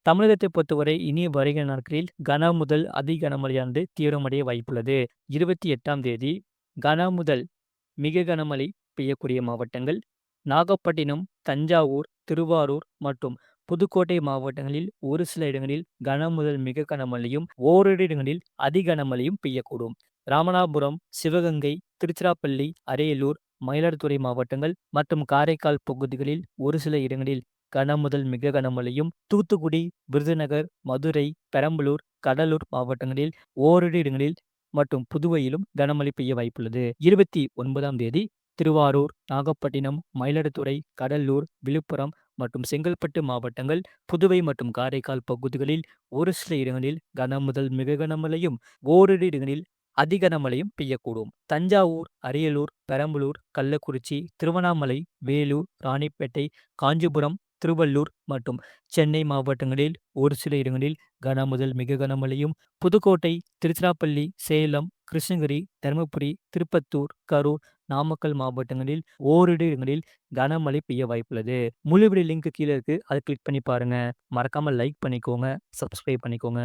தமிழகத்தை பொறுத்தவரை இனி வருகிற நாட்களில் கன முதல் அதி கனமழையானது தீவிரமடைய வாய்ப்புள்ளது. 28ஆம் தேதி கன முதல் மிக கனமழை பெய்யக்கூடிய மாவட்டங்கள் நாகப்பட்டினம், தஞ்சாவூர், திருவாரூர் மற்றும் புதுக்கோட்டை மாவட்டங்களில் ஒரு சில இடங்களில் கன முதல் மிக கனமழையும், ஓரிரு இடங்களில் அதி கனமழையும் பெய்யக்கூடும். ராமநாதபுரம், சிவகங்கை, திருச்சிராப்பள்ளி, அரியலூர், மயிலாடுதுறை மாவட்டங்கள் மற்றும் காரைக்கால் பகுதிகளில் ஒரு சில இடங்களில் கன முதல் மிக கனமழையும், தூத்துக்குடி, விருதுநகர், மதுரை, பெரம்பலூர், கடலூர் மாவட்டங்களில் ஓரிரு இடங்களில் மற்றும் புதுவையிலும் கனமழை பெய்ய வாய்ப்புள்ளது. 29ஆம் தேதி திருவாரூர், நாகப்பட்டினம், மயிலாடுதுறை, கடலூர், விழுப்புரம் மற்றும் செங்கல்பட்டு மாவட்டங்கள், புதுவை மற்றும் காரைக்கால் பகுதிகளில் ஒரு சில இடங்களில் கன முதல் மிக கனமழையும், ஓரிரு இடங்களில் அதி கனமழையும் பெய்யக்கூடும். தஞ்சாவூர், அரியலூர், பெரம்பலூர், கள்ளக்குறிச்சி, திருவண்ணாமலை, வேலூர், ராணிப்பேட்டை, காஞ்சிபுரம், திருவள்ளூர் மற்றும் சென்னை மாவட்டங்களில் ஒரு சில இடங்களில் கன முதல் மிக கனமழையும், புதுக்கோட்டை, திருச்சிராப்பள்ளி, சேலம், கிருஷ்ணகிரி, தருமபுரி, திருப்பத்தூர், கரூர், நாமக்கல் மாவட்டங்களில் ஓரிரு இடங்களில் கனமழை பெய்ய வாய்ப்புள்ளது. முழு வீடியோ லிங்க் கீழே இருக்கு. அதை கிளிக் பண்ணி பாருங்க. மறக்காம லைக் பண்ணிக்கோங்க, சப்ஸ்கிரைப் பண்ணிக்கோங்க.